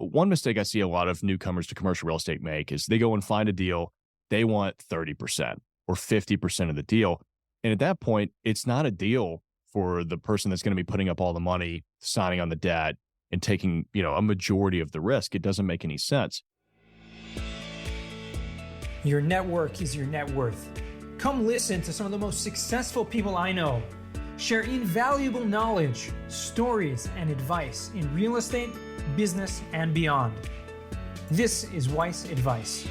one mistake I see a lot of newcomers to commercial real estate make is they go and find a deal. They want 30% or 50% of the deal. And at that point, it's not a deal for the person that's going to be putting up all the money, signing on the debt, and taking, a majority of the risk. It doesn't make any sense. Your network is your net worth. Come listen to some of the most successful people I know share invaluable knowledge, stories, and advice in real estate, business, and beyond. This is Weiss Advice.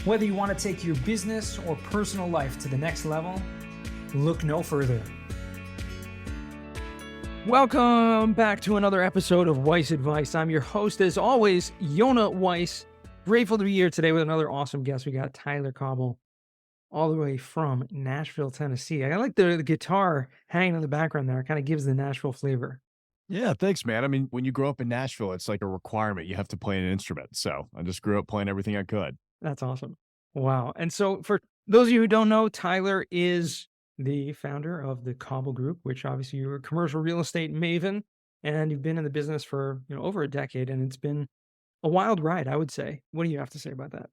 Whether you want to take your business or personal life to the next level, look no further. Welcome back to another episode of Weiss Advice. I'm your host, as always, Yona Weiss. Grateful to be here today with another awesome guest. We got Tyler Cauble, all the way from Nashville, Tennessee. I like the guitar hanging in the background there. It kind of gives the Nashville flavor. Yeah, thanks, man. I mean, when you grow up in Nashville, it's like a requirement. You have to play an instrument. So I just grew up playing everything I could. That's awesome. Wow. And so for those of you who don't know, Tyler is the founder of the Cauble Group, which obviously you're a commercial real estate maven, and you've been in the business for over a decade, and it's been a wild ride, I would say. What do you have to say about that?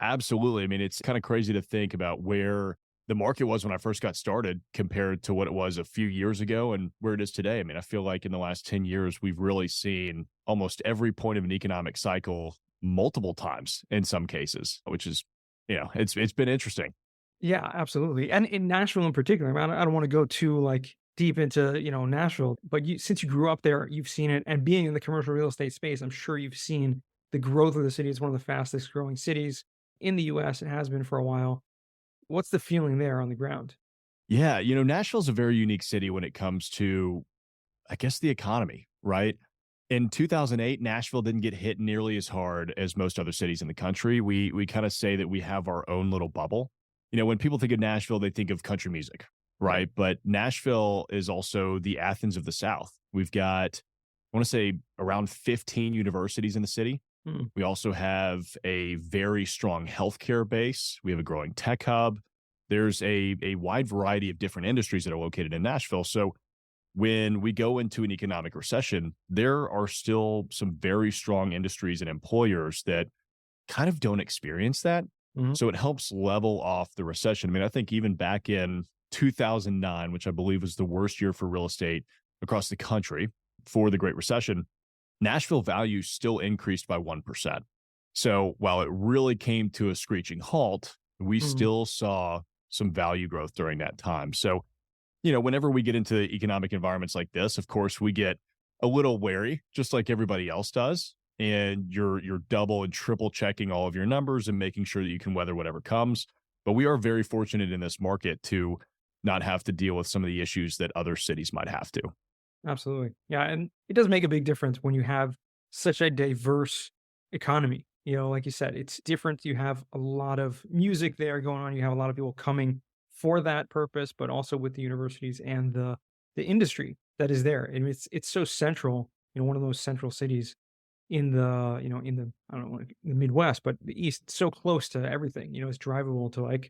Absolutely. I mean, it's kind of crazy to think about where the market was when I first got started compared to what it was a few years ago and where it is today. I mean, I feel like in the last 10 years, we've really seen almost every point of an economic cycle multiple times in some cases, which is, it's been interesting. Yeah, absolutely. And in Nashville in particular, I don't want to go too deep into, Nashville, but since you grew up there, you've seen it. And being in the commercial real estate space, I'm sure you've seen the growth of the city. It's one of the fastest growing cities in the US. It has been for a while. What's the feeling there on the ground? Yeah, Nashville's a very unique city when it comes to, I guess, the economy, right? In 2008, Nashville didn't get hit nearly as hard as most other cities in the country. We kind of say that we have our own little bubble. When people think of Nashville, they think of country music, right? But Nashville is also the Athens of the South. We've got, I want to say, around 15 universities in the city. We also have a very strong healthcare base. We have a growing tech hub. There's a wide variety of different industries that are located in Nashville. So when we go into an economic recession, there are still some very strong industries and employers that kind of don't experience that. Mm-hmm. So it helps level off the recession. I mean, I think even back in 2009, which I believe was the worst year for real estate across the country for the Great Recession, Nashville values still increased by 1%. So while it really came to a screeching halt, we still saw some value growth during that time. So, whenever we get into economic environments like this, of course, we get a little wary, just like everybody else does. And you're double and triple checking all of your numbers and making sure that you can weather whatever comes. But we are very fortunate in this market to not have to deal with some of the issues that other cities might have to. Absolutely. Yeah. And it does make a big difference when you have such a diverse economy. Like you said, it's different. You have a lot of music there going on. You have a lot of people coming for that purpose, but also with the universities and the industry that is there. And it's so central, one of those central cities in the, I don't know, the Midwest, but the East, so close to everything. It's drivable to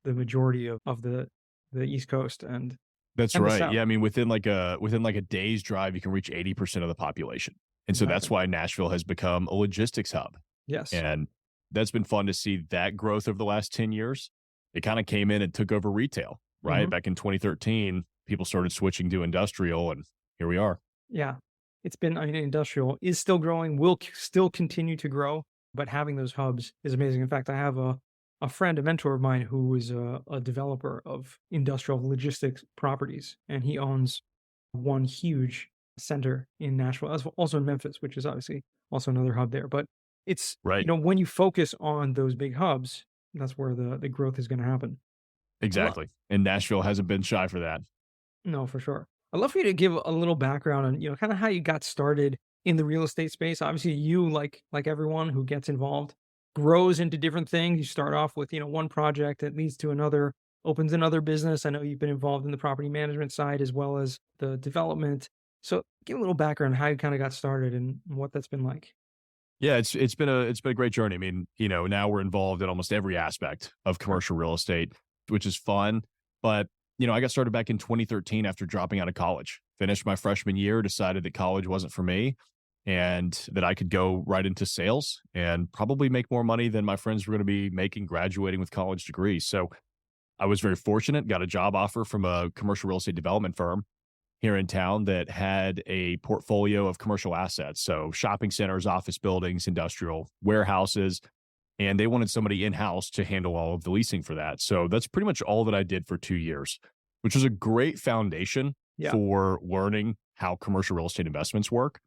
the majority of the East Coast and that's right. Yeah, I mean, within like a day's drive, you can reach 80% of the population. And so that's why Nashville has become a logistics hub. Yes. And that's been fun to see that growth over the last 10 years. It kind of came in and took over retail, right? Mm-hmm. Back in 2013, people started switching to industrial, and here we are. Yeah. It's been, industrial is still growing, will still continue to grow, but having those hubs is amazing. In fact, I have a friend, a mentor of mine, who is a developer of industrial logistics properties, and he owns one huge center in Nashville, also in Memphis, which is obviously also another hub there. But it's, right. When you focus on those big hubs, that's where the growth is going to happen. Exactly. And Nashville hasn't been shy for that. No, for sure. I'd love for you to give a little background on, kind of how you got started in the real estate space. Obviously, you, like everyone who gets involved, grows into different things. You start off with, one project that leads to another, opens another business. I know you've been involved in the property management side as well as the development. So give a little background on how you kind of got started and what that's been like. Yeah, it's been a great journey. I mean, now we're involved in almost every aspect of commercial real estate, which is fun. But, I got started back in 2013 after dropping out of college. Finished my freshman year, decided that college wasn't for me. and that I could go right into sales and probably make more money than my friends were going to be making graduating with college degrees. So I was very fortunate, got a job offer from a commercial real estate development firm here in town that had a portfolio of commercial assets. So shopping centers, office buildings, industrial warehouses, and they wanted somebody in-house to handle all of the leasing for that. So that's pretty much all that I did for 2 years, which was a great foundation Yeah. for learning how commercial real estate investments work,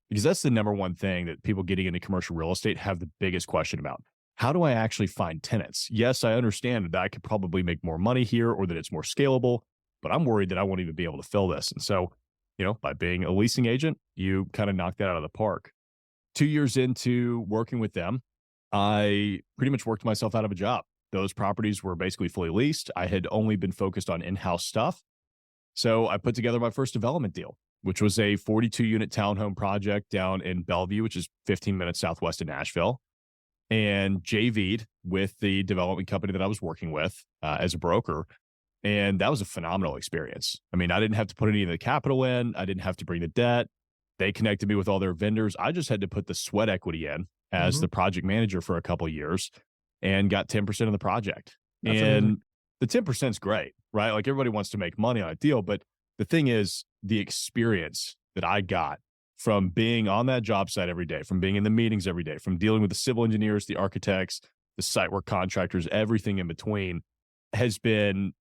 because that's the number one thing that people getting into commercial real estate have the biggest question about. How do I actually find tenants? Yes, I understand that I could probably make more money here or that it's more scalable, but I'm worried that I won't even be able to fill this. And so, by being a leasing agent, you kind of knock that out of the park. 2 years into working with them, I pretty much worked myself out of a job. Those properties were basically fully leased. I had only been focused on in-house stuff. So I put together my first development deal, which was a 42-unit townhome project down in Bellevue, which is 15 minutes southwest of Nashville, and JV'd with the development company that I was working with as a broker. And that was a phenomenal experience. I mean, I didn't have to put any of the capital in. I didn't have to bring the debt. They connected me with all their vendors. I just had to put the sweat equity in as Hmm. the project manager for a couple of years and got 10% of the project. That's amazing. And the 10% is great, right? Like everybody wants to make money on a deal. But the thing is, the experience that I got from being on that job site every day, from being in the meetings every day, from dealing with the civil engineers, the architects, the site work contractors, everything in between has been,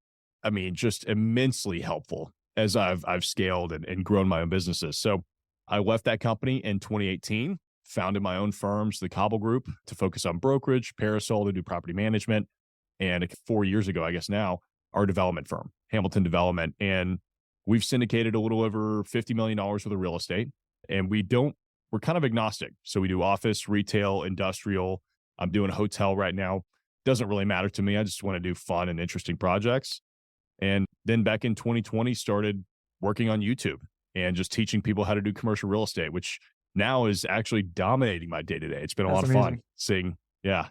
I mean, just immensely helpful as I've scaled and grown my own businesses. So I left that company in 2018, founded my own firms, the Cauble Group, to focus on brokerage, Parasol to do property management, and 4 years ago, I guess now, our development firm, Hamilton Development, and we've syndicated a little over $50 million worth of real estate, and we're kind of agnostic. So we do office, retail, industrial. I'm doing a hotel right now. Doesn't really matter to me. I just want to do fun and interesting projects. And then back in 2020, started working on YouTube and just teaching people how to do commercial real estate, which now is actually dominating my day to day. It's been a That's lot of fun amazing. seeing, yeah,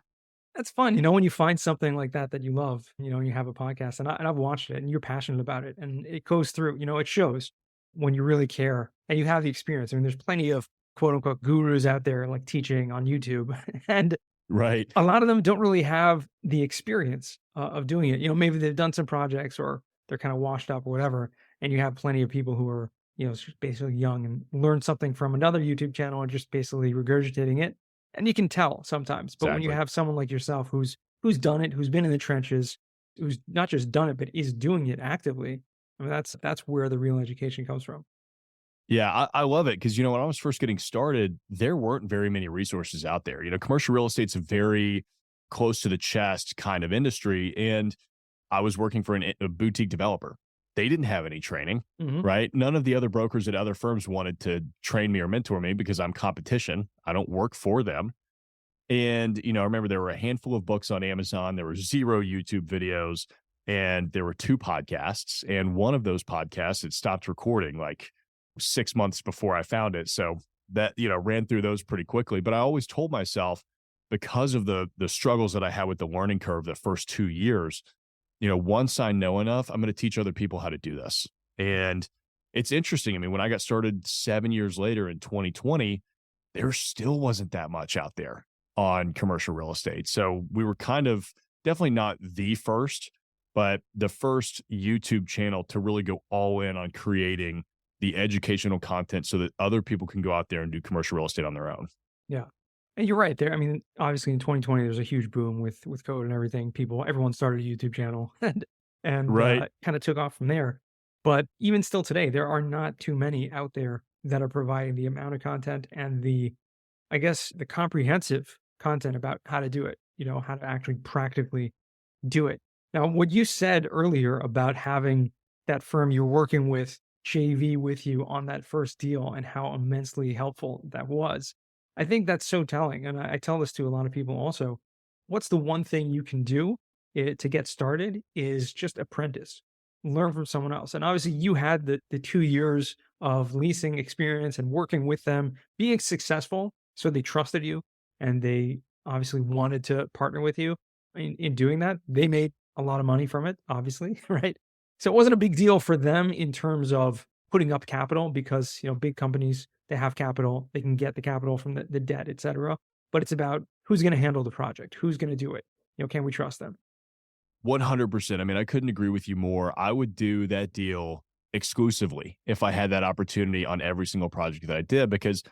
That's fun. When you find something like that that you love, and you have a podcast, and I've watched it, and you're passionate about it, and it goes through. It shows when you really care and you have the experience. I mean, there's plenty of quote unquote gurus out there like teaching on YouTube, and right. a lot of them don't really have the experience of doing it. Maybe they've done some projects or they're kind of washed up or whatever. And you have plenty of people who are, just basically young and learn something from another YouTube channel and just basically regurgitating it. And you can tell sometimes. But when you Exactly. have someone like yourself who's done it, who's been in the trenches, who's not just done it, but is doing it actively, I mean, that's where the real education comes from. Yeah, I love it because, when I was first getting started, there weren't very many resources out there. Commercial real estate's a very close to the chest kind of industry. And I was working for a boutique developer. They didn't have any training, Hmm. right? None of the other brokers at other firms wanted to train me or mentor me because I'm competition. I don't work for them. And, I remember there were a handful of books on Amazon. There were 0 YouTube videos and there were 2 podcasts. And one of those podcasts, it stopped recording like 6 months before I found it. So that, ran through those pretty quickly. But I always told myself, because of the struggles that I had with the learning curve the first 2 years, once I know enough, I'm going to teach other people how to do this. And it's interesting. I mean, when I got started 7 years later in 2020, there still wasn't that much out there on commercial real estate. So we were kind of definitely not the first, but the first YouTube channel to really go all in on creating the educational content so that other people can go out there and do commercial real estate on their own. Yeah. And you're right there. I mean, obviously in 2020 there's a huge boom with code and everything. Everyone started a YouTube channel and Right. kind of took off from there. But even still today, there are not too many out there that are providing the amount of content and I guess the comprehensive content about how to do it, how to actually practically do it. Now, what you said earlier about having that firm you're working with JV with you on that first deal and how immensely helpful that was, I think that's so telling. And I tell this to a lot of people also. What's the one thing you can do to get started is just apprentice, learn from someone else. And obviously, you had the 2 years of leasing experience and working with them, being successful. So they trusted you and they obviously wanted to partner with you in doing that. They made a lot of money from it, obviously, right? So it wasn't a big deal for them in terms of putting up capital because, big companies, they have capital, they can get the capital from the debt, et cetera. But it's about who's going to handle the project, who's going to do it. Can we trust them? 100%. I mean, I couldn't agree with you more. I would do that deal exclusively if I had that opportunity on every single project that I did, because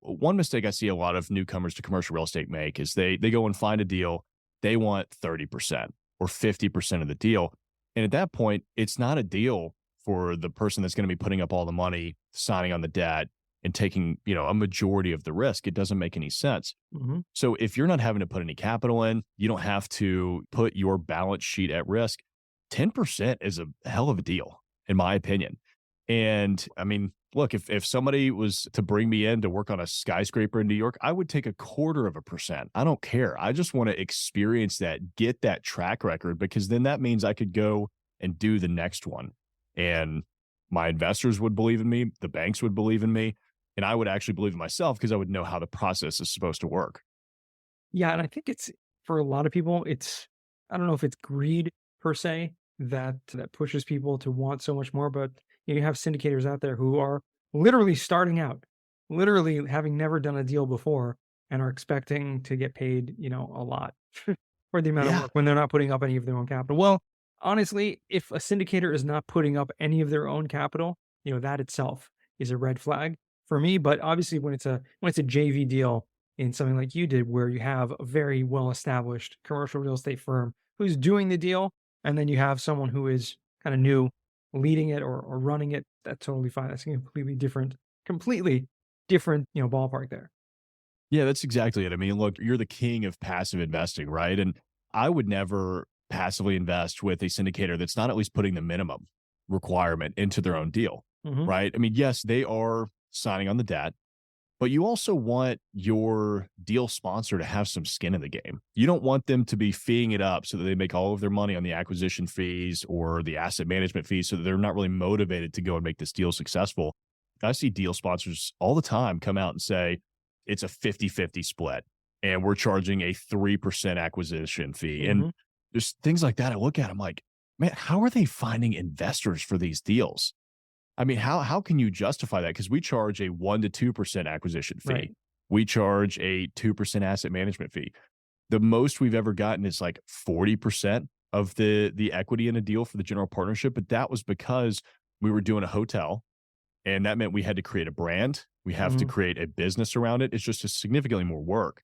one mistake I see a lot of newcomers to commercial real estate make is they go and find a deal, they want 30% or 50% of the deal. And at that point, it's not a deal for the person that's going to be putting up all the money, signing on the debt, and taking, a majority of the risk. It doesn't make any sense. Hmm. So if you're not having to put any capital in, you don't have to put your balance sheet at risk. 10% is a hell of a deal, in my opinion. And I mean, look, if somebody was to bring me in to work on a skyscraper in New York, I would take 1/4%. I don't care. I just want to experience that, get that track record, because then that means I could go and do the next one. And my investors would believe in me, the banks would believe in me, and I would actually believe in myself because I would know how the process is supposed to work. Yeah, and I think it's for a lot of people, I don't know if it's greed per se that pushes people to want so much more, but you have syndicators out there who are literally starting out, literally having never done a deal before and are expecting to get paid, a lot for the amount of Yeah. work when they're not putting up any of their own capital. Well, honestly, if a syndicator is not putting up any of their own capital, that itself is a red flag for me. But obviously when it's a JV deal in something like you did, where you have a very well established commercial real estate firm who's doing the deal, and then you have someone who is kind of new leading it or running it, that's totally fine. That's a completely different, ballpark there. Yeah, that's exactly it. I mean, look, you're the king of passive investing, right? And I would never passively invest with a syndicator that's not at least putting the minimum requirement into their own deal, Hmm. right? I mean, yes, they are signing on the debt, but you also want your deal sponsor to have some skin in the game. You don't want them to be feeing it up so that they make all of their money on the acquisition fees or the asset management fees so that they're not really motivated to go and make this deal successful. I see deal sponsors all the time come out and say it's a 50-50 split and we're charging a 3% acquisition fee. And Hmm. just things like that. I look at them like, man, how are they finding investors for these deals? I mean, how can you justify that? Because we charge a 1 to 2% acquisition Right. fee. We charge a 2% asset management fee. The most we've ever gotten is like 40% of the equity in a deal for the general partnership, but that was because we were doing a hotel, and that meant we had to create a brand. We have to Hmm. create a business around it. It's just a significantly more work.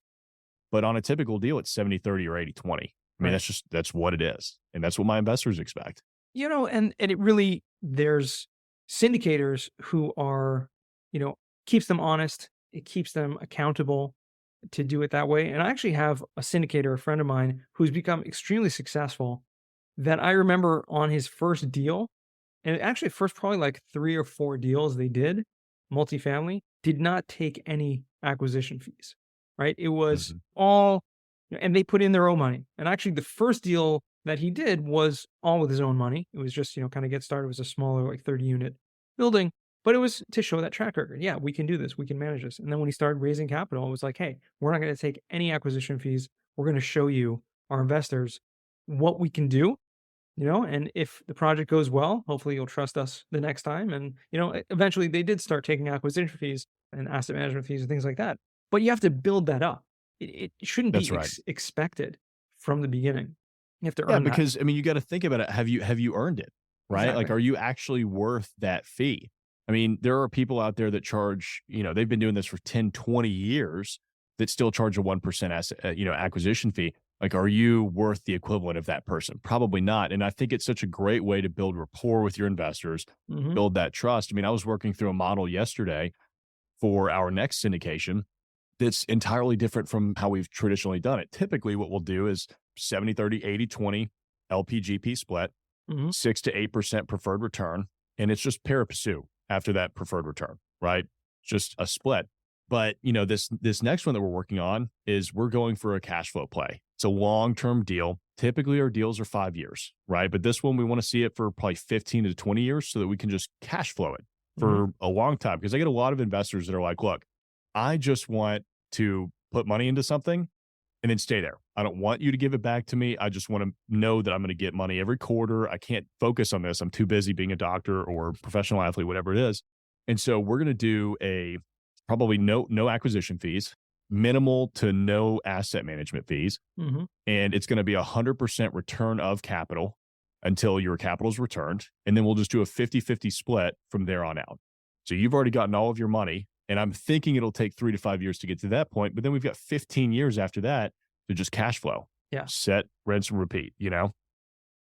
But on a typical deal, it's 70-30 or 80-20. I mean, Right. that's what it is. And that's what my investors expect. And it really, there's syndicators who are, you know, keeps them honest. It keeps them accountable to do it that way. And I actually have a syndicator, a friend of mine, who's become extremely successful, that I remember on his first deal, and actually first probably like 3 or 4 deals they did, multifamily, did not take any acquisition fees. Right. It was Mhm. all, and they put in their own money. And actually the first deal that he did was all with his own money. It was just, kind of get started. It was a smaller, like 30-unit building, but it was to show that track record. Yeah, we can do this. We can manage this. And then when he started raising capital, it was like, hey, we're not going to take any acquisition fees. We're going to show you, our investors, what we can do, and if the project goes well, hopefully you'll trust us the next time. And, eventually they did start taking acquisition fees and asset management fees and things like that. But you have to build that up. It shouldn't That's be right. expected from the beginning. You have to Yeah, earn that. because I mean, you got to think about it. Have you earned it? Right? Like, Exactly. are you actually worth that fee? I mean, there are people out there that charge, they've been doing this for 10, 20 years that still charge a 1% asset, acquisition fee. Like, are you worth the equivalent of that person? Probably not. And I think it's such a great way to build rapport with your investors, Hmm. build that trust. I mean, I was working through a model yesterday for our next syndication that's entirely different from how we've traditionally done it. Typically, what we'll do is 70-30, 80-20 LPGP split, Hmm. 6 to 8% preferred return. And it's just pari passu after that preferred return, right? Just a split. But this next one that we're working on is we're going for a cash flow play. It's a long-term deal. Typically our deals are 5 years, right? But this one we want to see it for probably 15 to 20 years so that we can just cash flow it Hmm. for a long time. Because I get a lot of investors that are like, look, I just want to put money into something and then stay there. I don't want you to give it back to me. I just want to know that I'm going to get money every quarter. I can't focus on this. I'm too busy being a doctor or professional athlete, whatever it is. And so we're going to do a probably no acquisition fees, minimal to no asset management fees, Hmm. and it's going to be 100% return of capital until your capital is returned. And then we'll just do a 50-50 split from there on out. So you've already gotten all of your money. And I'm thinking it'll take 3 to 5 years to get to that point. But then we've got 15 years after that to just cash flow, Yeah. set, rinse, and repeat, you know?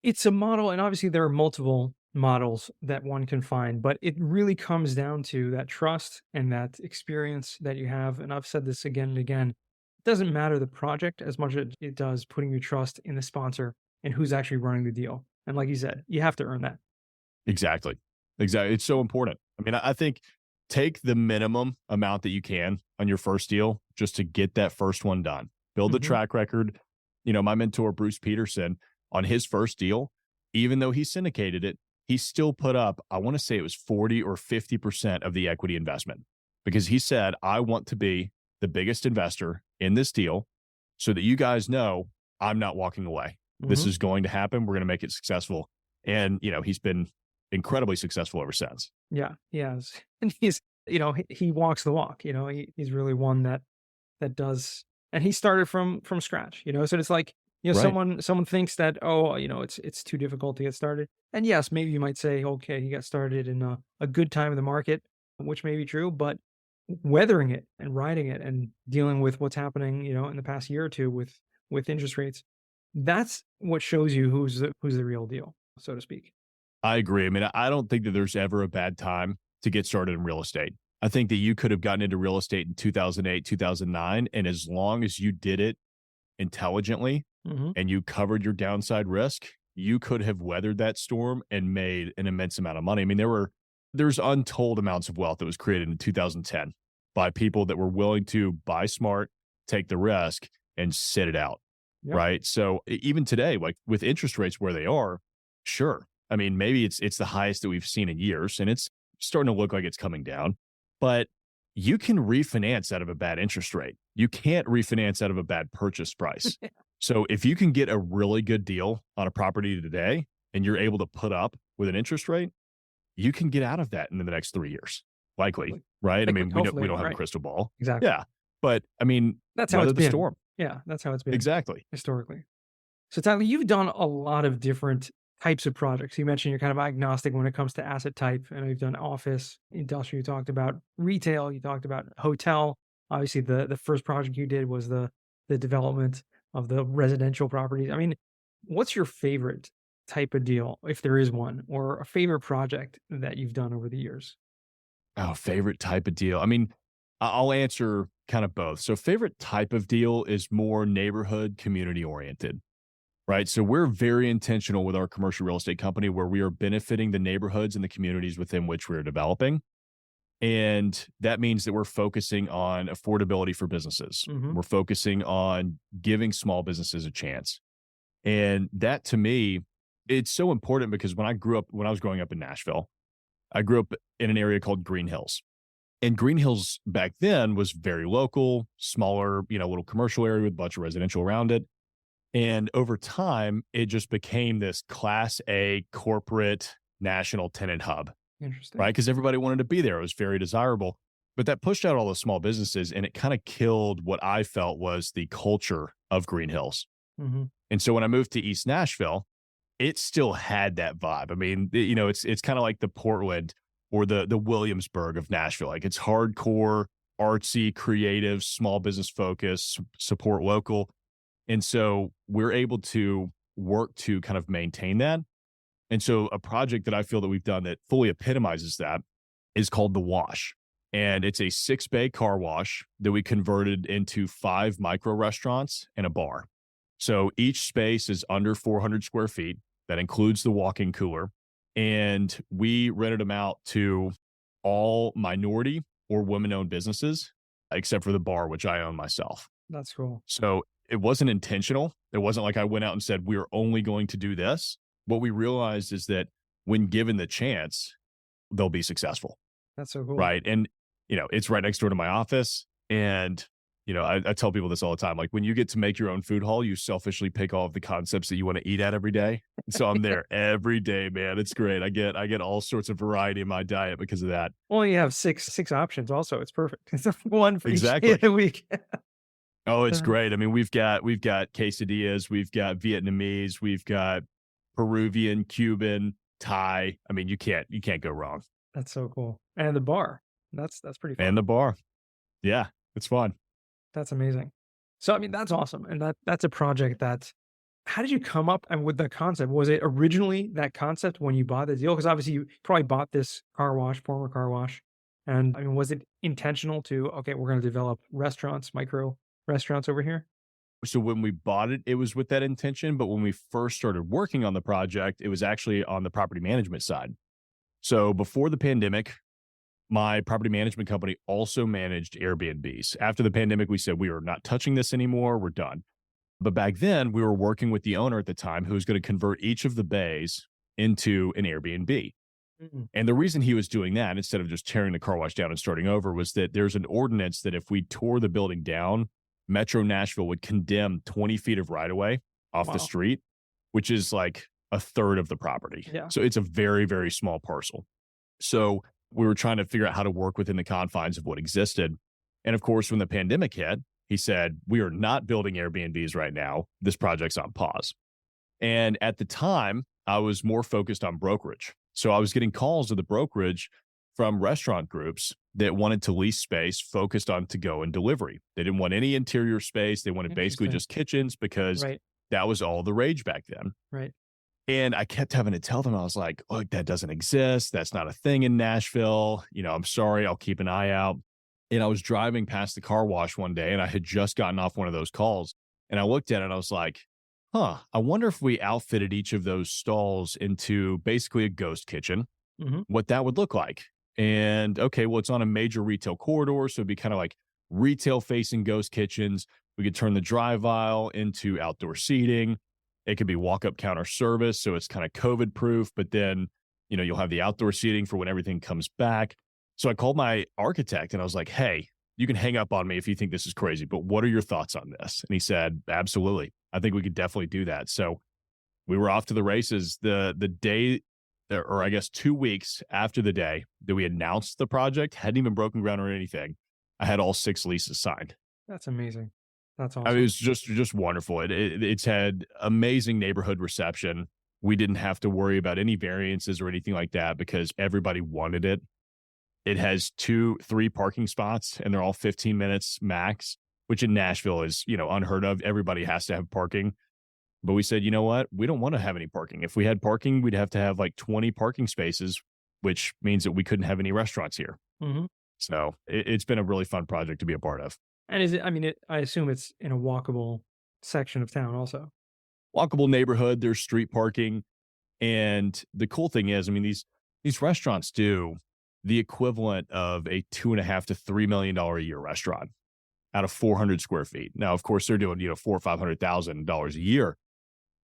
It's a model, and obviously there are multiple models that one can find, but it really comes down to that trust and that experience that you have. And I've said this again and again. It doesn't matter the project as much as it does putting your trust in the sponsor and who's actually running the deal. And like you said, you have to earn that. Exactly. Exactly. It's so important. I mean, I think take the minimum amount that you can on your first deal just to get that first one done. Build a Hmm. track record. You know, my mentor, Bruce Peterson, on his first deal, even though he syndicated it, he still put up, I want to say it was 40 or 50% of the equity investment because he said, I want to be the biggest investor in this deal so that you guys know I'm not walking away. This Hmm. is going to happen. We're going to make it successful. And, you know, he's been incredibly successful ever since. Yeah, he has. And he's, he walks the walk, he's really one that does, and he started from scratch, so it's like, Right. someone thinks that, oh, it's too difficult to get started. And yes, maybe you might say, okay, he got started in a good time in the market, which may be true, but weathering it and riding it and dealing with what's happening, in the past year or two with interest rates, that's what shows you who's the real deal, so to speak. I agree. I mean, I don't think that there's ever a bad time to get started in real estate. I think that you could have gotten into real estate in 2008, 2009. And as long as you did it intelligently Hmm. and you covered your downside risk, you could have weathered that storm and made an immense amount of money. I mean, there's untold amounts of wealth that was created in 2010 by people that were willing to buy smart, take the risk, and sit it out. Yep. Right. So even today, like with interest rates where they are, sure. I mean, maybe it's the highest that we've seen in years, and it's starting to look like it's coming down. But you can refinance out of a bad interest rate. You can't refinance out of a bad purchase price. So if you can get a really good deal on a property today and you're able to put up with an interest rate, you can get out of that in the next 3 years, likely, Hopefully. right? I Likely, mean, we hopefully, don't have a right. crystal ball. Exactly. Yeah, but I mean, That's how weather it's the been. storm. Yeah, that's how it's been Exactly. historically. So Tyler, you've done a lot of different types of projects. You mentioned you're kind of agnostic when it comes to asset type. I know you've done office, industrial, you talked about retail, you talked about hotel. Obviously, the first project you did was the development of the residential properties. I mean, what's your favorite type of deal, if there is one, or a favorite project that you've done over the years? Oh, favorite type of deal. I mean, I'll answer kind of both. So, favorite type of deal is more neighborhood community oriented, right? So, we're very intentional with our commercial real estate company where we are benefiting the neighborhoods and the communities within which we're developing. And that means that we're focusing on affordability for businesses. Hmm. We're focusing on giving small businesses a chance. And that to me, it's so important because when I was growing up in Nashville, I grew up in an area called Green Hills. And Green Hills back then was very local, smaller, little commercial area with a bunch of residential around it. And over time, it just became this class A corporate national tenant hub, right? Interesting. Because everybody wanted to be there. It was very desirable. But that pushed out all the small businesses and it kind of killed what I felt was the culture of Green Hills. Hmm. And so when I moved to East Nashville, it still had that vibe. I mean, it's kind of like the Portland or the Williamsburg of Nashville. Like it's hardcore, artsy, creative, small business focus, support local. And so we're able to work to kind of maintain that. And so a project that I feel that we've done that fully epitomizes that is called The Wash. And it's a 6-bay car wash that we converted into 5 micro restaurants and a bar. So each space is under 400 square feet. That includes the walk-in cooler. And we rented them out to all minority or women-owned businesses, except for the bar, which I own myself. That's cool. So it wasn't intentional. It wasn't like I went out and said, we are only going to do this. What we realized is that when given the chance, they'll be successful. That's so cool. Right. And, it's right next door to my office. And, I tell people this all the time. Like when you get to make your own food hall, you selfishly pick all of the concepts that you want to eat at every day. So I'm there every day, man. It's great. I get all sorts of variety in my diet because of that. Well, you have six options also, it's perfect. It's one for each day of Exactly. the week. Oh, it's Uh, great. I mean, we've got quesadillas, we've got Vietnamese, we've got Peruvian, Cuban, Thai. I mean, you can't go wrong. that's so cool. And the bar, that's pretty fun. And the bar. Yeah, it's fun. That's amazing. So, I mean, that's awesome, and that's a project that how did you come up and with the concept? Was it originally that concept when you bought the deal? Because obviously you probably bought this car wash, former car wash, and, I mean, was it intentional to, "Okay, we're gonna develop restaurants, micro restaurants over here?" So when we bought it, it was with that intention, but when we first started working on the project, it was actually on the property management side. So before the pandemic, my property management company also managed Airbnbs. After the pandemic, we said we are not touching this anymore. We're done. But back then, we were working with the owner at the time who was going to convert each of the bays into an Airbnb. Mm, And the reason he was doing that instead of just tearing the car wash down and starting over was that there's an ordinance that if we tore the building down, Metro Nashville would condemn 20 feet of right of way off the wow. street, which is like a third of the property. Yeah. So it's a very, very small parcel. So we were trying to figure out how to work within the confines of what existed. And of course, when the pandemic hit, he said, we are not building Airbnbs right now. This project's on pause. And at the time, I was more focused on brokerage. So I was getting calls to the brokerage from restaurant groups that wanted to lease space focused on to go and delivery. They didn't want any interior space. They wanted basically Interesting. just kitchens because Right, that was all the rage back then. right. And I kept having to tell them, I was like, look, that doesn't exist. That's not a thing in Nashville. I'm sorry. I'll keep an eye out. And I was driving past the car wash one day and I had just gotten off one of those calls. And I looked at it and I was like, I wonder if we outfitted each of those stalls into basically a ghost kitchen, Mhm. what that would look like. And okay, well, it's on a major retail corridor. So it'd be kind of like retail facing ghost kitchens. We could turn the drive aisle into outdoor seating. It could be walk up counter service. So it's kind of COVID proof, but then, you'll have the outdoor seating for when everything comes back. So I called my architect and I was like, hey, you can hang up on me if you think this is crazy, but what are your thoughts on this? And he said, absolutely. I think we could definitely do that. So we were off to the races the day, or I guess 2 weeks after the day that we announced the project, hadn't even broken ground or anything. I had all 6 leases signed. That's amazing. That's I mean, awesome. it's just wonderful. It's had amazing neighborhood reception. We didn't have to worry about any variances or anything like that because everybody wanted it. It has 2, 3 parking spots, and they're all 15 minutes max, which in Nashville is, unheard of. Everybody has to have parking. But we said, you know what? We don't want to have any parking. If we had parking, we'd have to have like 20 parking spaces, which means that we couldn't have any restaurants here. Mhm. So it's been a really fun project to be a part of. And is it I mean, I assume it's in a walkable section of town also. Walkable neighborhood, there's street parking. And the cool thing is, I mean, these restaurants do the equivalent of a 2.5 to $3 million a year restaurant out of 400 square feet. Now, of course, they're doing, 400,000 or $500,000 a year,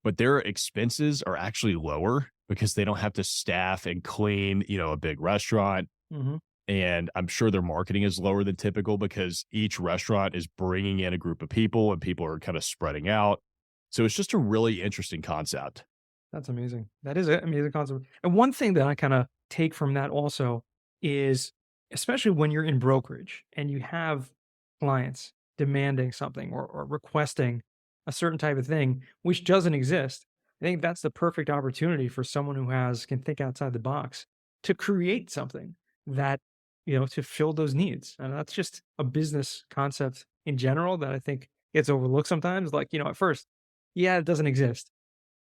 but their expenses are actually lower because they don't have to staff and clean, a big restaurant. Mhm. And I'm sure their marketing is lower than typical because each restaurant is bringing in a group of people and people are kind of spreading out. So it's just a really interesting concept. That's amazing. That is an amazing concept. And one thing that I kinda take from that also is, especially when you're in brokerage and you have clients demanding something or requesting a certain type of thing, which doesn't exist, I think that's the perfect opportunity for someone who can think outside the box to create something that, to fill those needs. And that's just a business concept in general that I think gets overlooked sometimes. Like, at first, yeah, it doesn't exist.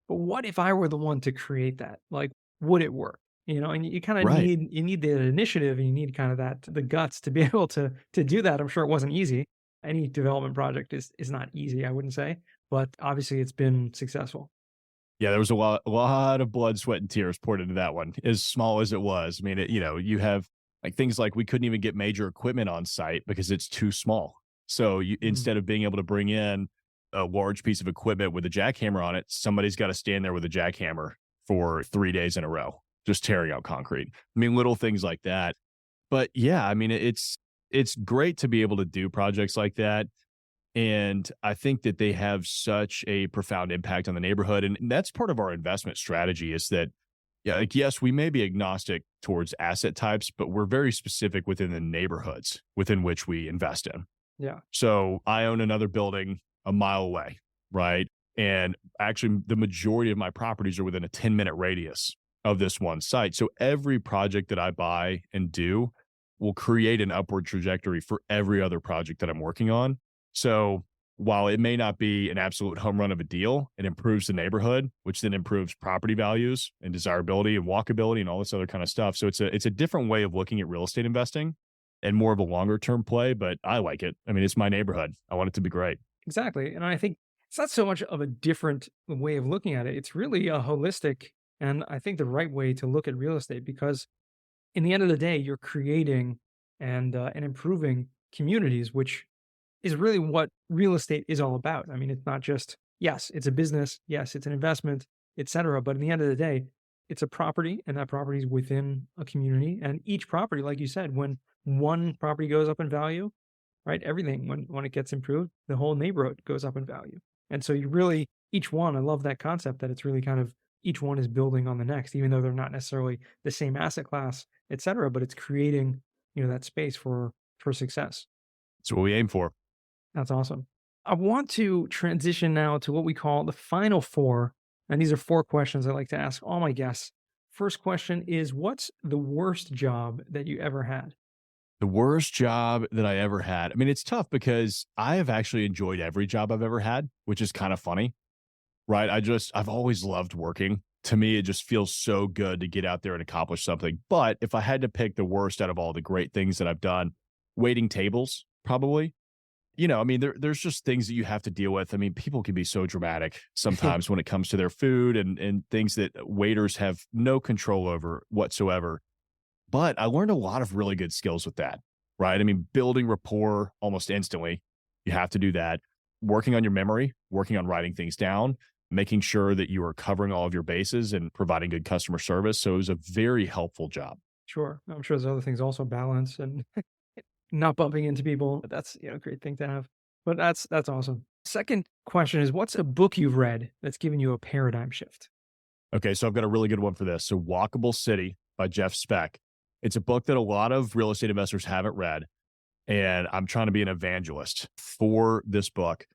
But what if I were the one to create that? Like, would it work? And you kind of Right. need the initiative and you need kind of the guts to be able to do that. I'm sure it wasn't easy. Any development project is not easy, I wouldn't say, but obviously it's been successful. Yeah, there was a lot of blood, sweat, and tears poured into that one, as small as it was. I mean, you have like things like we couldn't even get major equipment on site because it's too small. So Mm, instead of being able to bring in a large piece of equipment with a jackhammer on it, somebody's got to stand there with a jackhammer for 3 days in a row, just tearing out concrete. I mean, little things like that. But yeah, I mean, it's great to be able to do projects like that. And I think that they have such a profound impact on the neighborhood. And that's part of our investment strategy is that, yeah, like, yes, we may be agnostic towards asset types, but we're very specific within the neighborhoods within which we invest in. Yeah. So I own another building a mile away, right? And actually, the majority of my properties are within a 10-minute radius of this one site. So every project that I buy and do will create an upward trajectory for every other project that I'm working on. So while it may not be an absolute home run of a deal, it improves the neighborhood, which then improves property values and desirability and walkability and all this other kind of stuff. So it's a different way of looking at real estate investing and more of a longer term play, but I like it. I mean, it's my neighborhood. I want it to be great. Exactly. And I think it's not so much of a different way of looking at it. It's really a holistic and I think the right way to look at real estate because in the end of the day, you're creating and improving communities, which is really what real estate is all about. I mean, it's not just yes, it's a business, yes, it's an investment, etc. But in the end of the day, it's a property, and that property is within a community. And each property, like you said, when one property goes up in value, right, everything when it gets improved, the whole neighborhood goes up in value. And so you really each one, I love that concept that it's really kind of each one is building on the next, even though they're not necessarily the same asset class, etc. But it's creating that space for success. That's what we aim for. That's awesome. I want to transition now to what we call the final four. And these are four questions I like to ask all my guests. First question is what's the worst job that you ever had? The worst job that I ever had. I mean, it's tough because I have actually enjoyed every job I've ever had, which is kind of funny, right? I've always loved working. To me, it just feels so good to get out there and accomplish something. But if I had to pick the worst out of all the great things that I've done, waiting tables, probably. I mean, there's just things that you have to deal with. I mean, people can be so dramatic sometimes when it comes to their food and things that waiters have no control over whatsoever. But I learned a lot of really good skills with that, right? I mean, building rapport almost instantly. You have to do that. Working on your memory, working on writing things down, making sure that you are covering all of your bases and providing good customer service. So it was a very helpful job. Sure. I'm sure there's other things also balance and not bumping into people. That's a great thing to have. But that's awesome. Second question is what's a book you've read that's given you a paradigm shift? Okay, so I've got a really good one for this. So Walkable City by Jeff Speck. It's a book that a lot of real estate investors haven't read. And I'm trying to be an evangelist for this book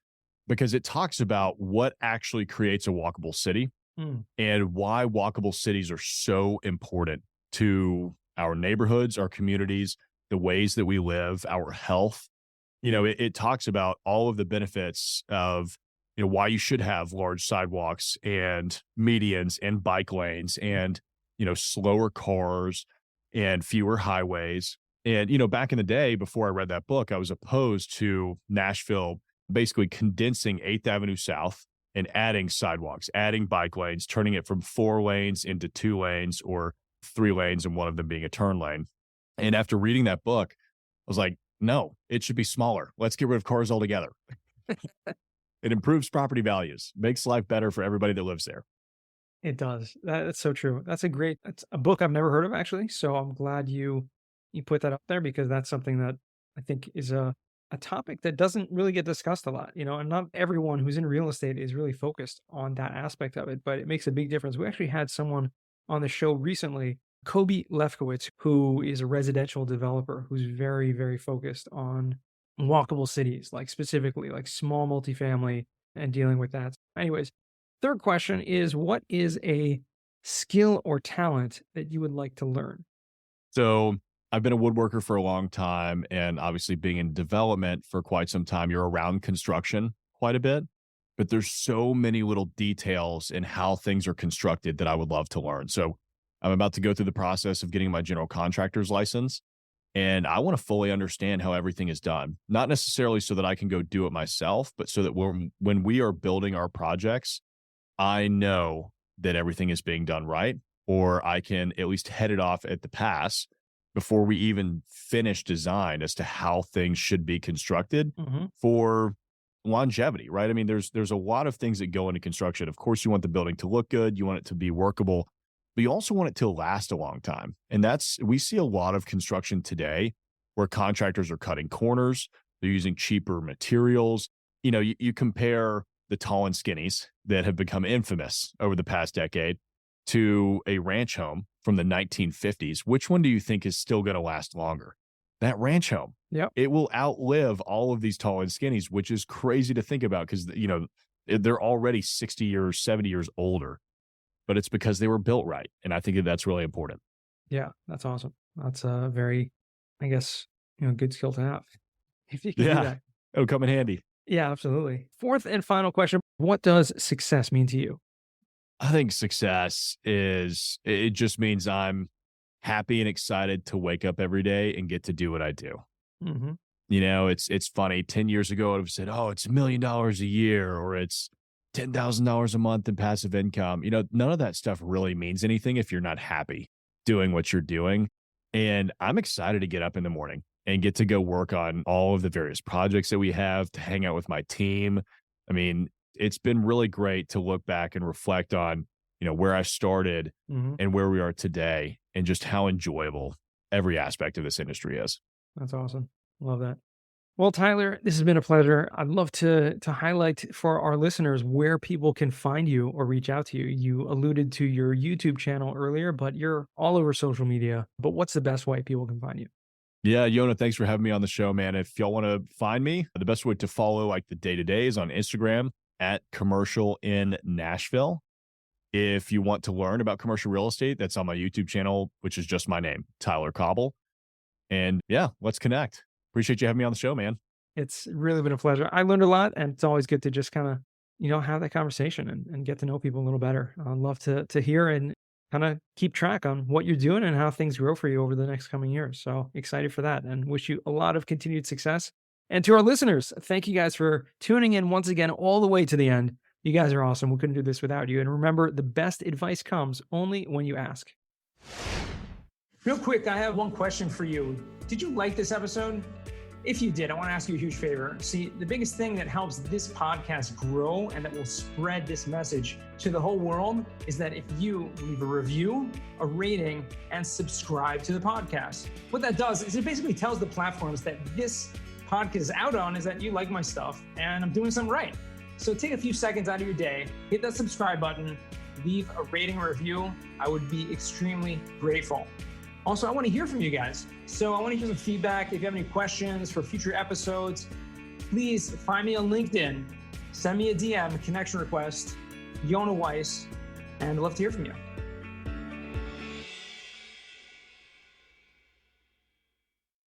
because it talks about what actually creates a walkable city Mm, and why walkable cities are so important to our neighborhoods, our communities, the ways that we live, our health. It talks about all of the benefits of, why you should have large sidewalks and medians and bike lanes and, slower cars and fewer highways. And, back in the day, before I read that book, I was opposed to Nashville basically condensing 8th Avenue South and adding sidewalks, adding bike lanes, turning it from 4 lanes into 2 lanes or 3 lanes and one of them being a turn lane. And after reading that book, I was like, no, it should be smaller. Let's get rid of cars altogether. It improves property values, makes life better for everybody that lives there. it does. That's so true. That's a book I've never heard of actually. So I'm glad you put that up there because that's something that I think is a topic that doesn't really get discussed a lot, and not everyone who's in real estate is really focused on that aspect of it, but it makes a big difference. We actually had someone on the show recently, Kobe Lefkowitz, who is a residential developer who's very, very focused on walkable cities, like specifically like small multifamily and dealing with that. Anyways, third question is what is a skill or talent that you would like to learn? So I've been a woodworker for a long time, and obviously being in development for quite some time, you're around construction quite a bit, but there's so many little details in how things are constructed that I would love to learn. So I'm about to go through the process of getting my general contractor's license, and I want to fully understand how everything is done. Not necessarily so that I can go do it myself, but so that when we are building our projects, I know that everything is being done right, or I can at least head it off at the pass before we even finish design as to how things should be constructed Hmm. for longevity, right? I mean, there's a lot of things that go into construction. Of course, you want the building to look good, you want it to be workable, but you also want it to last a long time. And we see a lot of construction today where contractors are cutting corners, they're using cheaper materials, you compare the tall and skinnies that have become infamous over the past decade to a ranch home from the 1950s. Which one do you think is still going to last longer? That ranch home. Yep. It will outlive all of these tall and skinnies, which is crazy to think about because, they're already 60 years, 70 years older, but it's because they were built right. And I think that that's really important. Yeah, that's awesome. That's a very, I guess, good skill to have if you can do Yeah. that. It'll come in handy. Yeah, absolutely. Fourth and final question. What does success mean to you? I think success it just means I'm happy and excited to wake up every day and get to do what I do. Hmm. It's funny. 10 years ago, I would have said, oh, it's $1 million a year or it's $10,000 a month in passive income. None of that stuff really means anything if you're not happy doing what you're doing. And I'm excited to get up in the morning and get to go work on all of the various projects that we have, to hang out with my team. I mean, it's been really great to look back and reflect on, where I started Hmm. and where we are today and just how enjoyable every aspect of this industry is. That's awesome. Love that. Well, Tyler, this has been a pleasure. I'd love to highlight for our listeners where people can find you or reach out to you. You alluded to your YouTube channel earlier, but you're all over social media. But what's the best way people can find you? Yeah, Yona, thanks for having me on the show, man. If y'all want to find me, the best way to follow like the day-to-day is on Instagram at Commercial in Nashville. If you want to learn about commercial real estate, that's on my YouTube channel, which is just my name, Tyler Cauble. And yeah, let's connect. Appreciate you having me on the show, man. It's really been a pleasure. I learned a lot, and it's always good to just kind of, have that conversation and get to know people a little better. I'd love to hear and kind of keep track on what you're doing and how things grow for you over the next coming years. So excited for that and wish you a lot of continued success. And to our listeners, thank you guys for tuning in once again, all the way to the end. You guys are awesome. We couldn't do this without you. And remember, the best advice comes only when you ask. Real quick, I have one question for you. Did you like this episode? If you did, I want to ask you a huge favor. See, the biggest thing that helps this podcast grow and that will spread this message to the whole world is that if you leave a review, a rating, and subscribe to the podcast. What that does is it basically tells the platforms that this podcast is out on is that you like my stuff and I'm doing something right. So take a few seconds out of your day, hit that subscribe button, leave a rating or review. I would be extremely grateful. Also, I want to hear from you guys. So I want to hear some feedback. If you have any questions for future episodes, please find me on LinkedIn, send me a DM, a connection request, Yona Weiss, and I'd love to hear from you.